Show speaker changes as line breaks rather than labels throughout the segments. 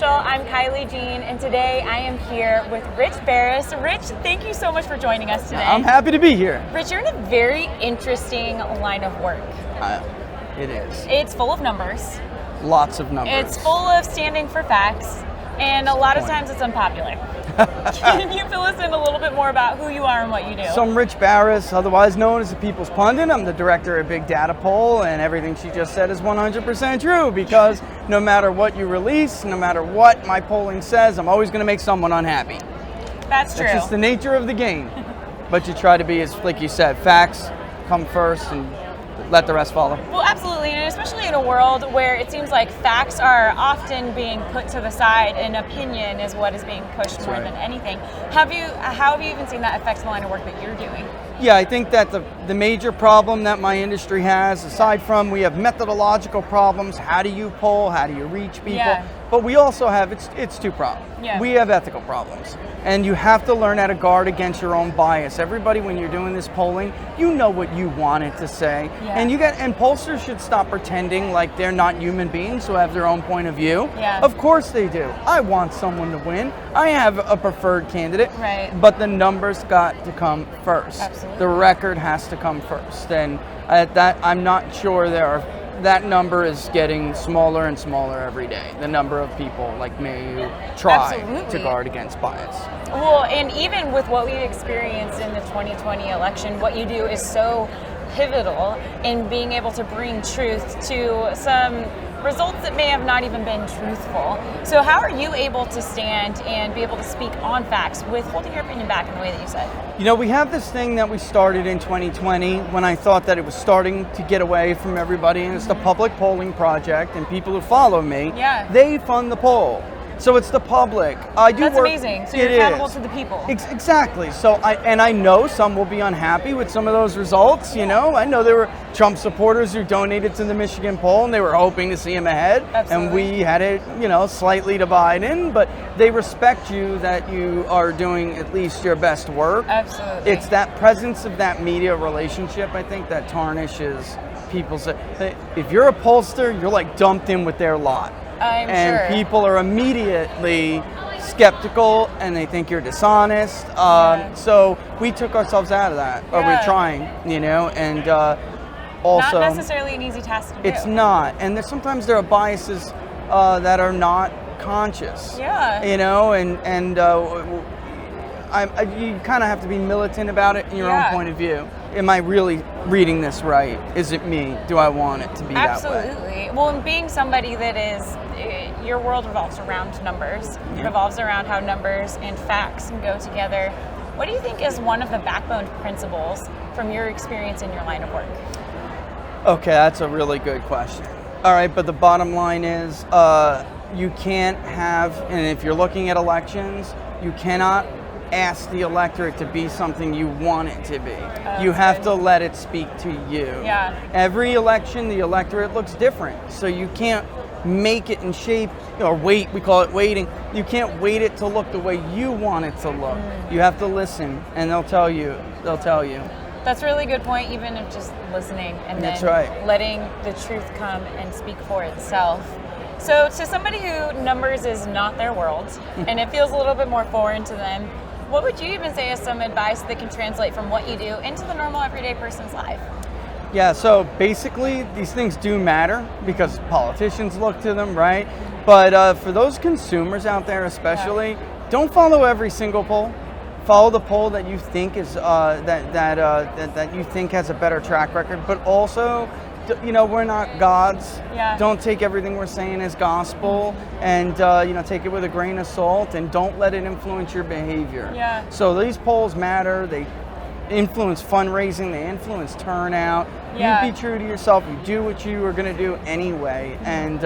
Social. I'm Kylie Jean, and today I am here with Rich Baris. Rich, thank you so much for joining us today.
I'm happy to be here.
Rich, you're in a very interesting line of work.
It is.
It's full of numbers.
Lots of numbers.
It's full of standing for facts, and a lot of times it's unpopular. Can you fill us in a little bit more about who you are and what you do?
So I'm Rich Baris, otherwise known as the Peoples Pundit. I'm the director of BigDataPoll, and everything she just said is 100% true, because no matter what you release, no matter what my polling says, I'm always going to make someone unhappy.
That's true.
That's just the nature of the game. But you try to be, as like you said, facts come first and let the rest follow.
Well, absolutely, and especially in a world where it seems like facts are often being put to the side and opinion is what is being pushed more than anything. How have you even seen that affect the line of work that you're doing?
Yeah, I think that the major problem that my industry has, aside from we have methodological problems, how do you poll, how do you reach people, but we also have, it's two problems.
Yeah.
We have ethical problems, and you have to learn how to guard against your own bias. Everybody, when you're doing this polling, you know what you want it to say, and pollsters should stop pretending like they're not human beings who have their own point of view.
Yeah.
Of course they do. I want someone to win. I have a preferred candidate, but the numbers got to come first.
Absolutely.
The record has to come first, and I'm not sure that number is getting smaller and smaller every day. The number of people like me who try to guard against bias.
Well, and even with what we've experienced in the 2020 election, what you do is so pivotal in being able to bring truth to some results that may have not even been truthful. So how are you able to stand and be able to speak on facts with holding your opinion back in the way that you said?
You know, we have this thing that we started in 2020 when I thought that it was starting to get away from everybody, and it's the Public Polling Project, and people who follow me, they fund the poll. So it's the public.
That's amazing. So you're accountable to the people.
Exactly. So I know some will be unhappy with some of those results. You know, I know there were Trump supporters who donated to the Michigan poll, and they were hoping to see him ahead.
Absolutely.
And we had it, slightly to Biden. But they respect you that you are doing at least your best work.
Absolutely.
It's that presence of that media relationship, I think, that tarnishes people's. If you're a pollster, you're like dumped in with their lot. And people are immediately skeptical, and they think you're dishonest. So we took ourselves out of that, or we're trying, and also
not necessarily an easy task to do.
It's not, and sometimes there are biases that are not conscious. You kind of have to be militant about it in your own point of view. Am I really reading this right? Is it me? Do I want it to be that way?
Absolutely. Well, and being somebody that is, your world revolves around numbers, revolves around how numbers and facts can go together. What do you think is one of the backbone principles from your experience in your line of work?
Okay, that's a really good question. All right, but the bottom line is you can't have, and if you're looking at elections, you cannot ask the electorate to be something you want it to be. You have to let it speak to you. Every election, the electorate looks different, so you can't make it and shape, or wait, we call it waiting. You can't wait it to look the way you want it to look. You have to listen, and they'll tell you.
That's a really good point, even of just listening and then letting the truth come and speak for itself. So to somebody who numbers is not their world, and it feels a little bit more foreign to them, what would you even say as some advice that can translate from what you do into the normal everyday person's life?
Yeah, so basically these things do matter because politicians look to them, right? But for those consumers out there especially, don't follow every single poll. Follow the poll that you think is that you think has a better track record, but also, we're not gods. Don't take everything we're saying as gospel, and take it with a grain of salt, and don't let it influence your behavior. So these polls matter. They influence fundraising. They influence turnout. You be true to yourself. You do what you are going to do anyway, and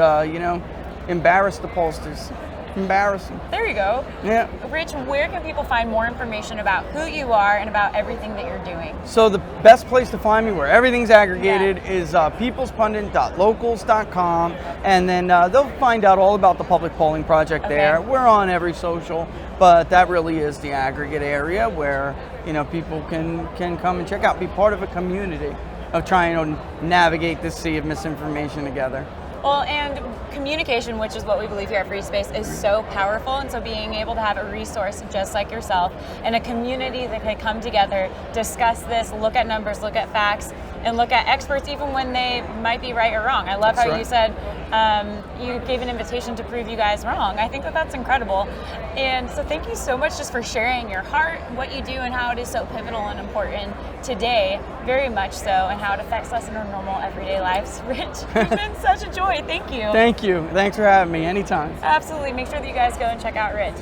embarrass the pollsters. Embarrassing.
There you go.
Yeah.
Rich, where can people find more information about who you are and about everything that you're doing?
So the best place to find me, where everything's aggregated, is peoplespundit.locals.com, and then they'll find out all about the Public Polling Project there. We're on every social, but that really is the aggregate area where people can come and check out, be part of a community of trying to navigate this sea of misinformation together.
Well, and communication, which is what we believe here at FreeSpace, is so powerful. And so being able to have a resource just like yourself and a community that can come together, discuss this, look at numbers, look at facts, and look at experts even when they might be right or wrong. I love how you said you gave an invitation to prove you guys wrong. I think that that's incredible. And so thank you so much just for sharing your heart, what you do, and how it is so pivotal and important today, very much so, and how it affects us in our normal everyday lives. Rich, it's been such a joy. Thank you.
Thank you. Thanks for having me. Anytime.
Absolutely. Make sure that you guys go and check out Rich.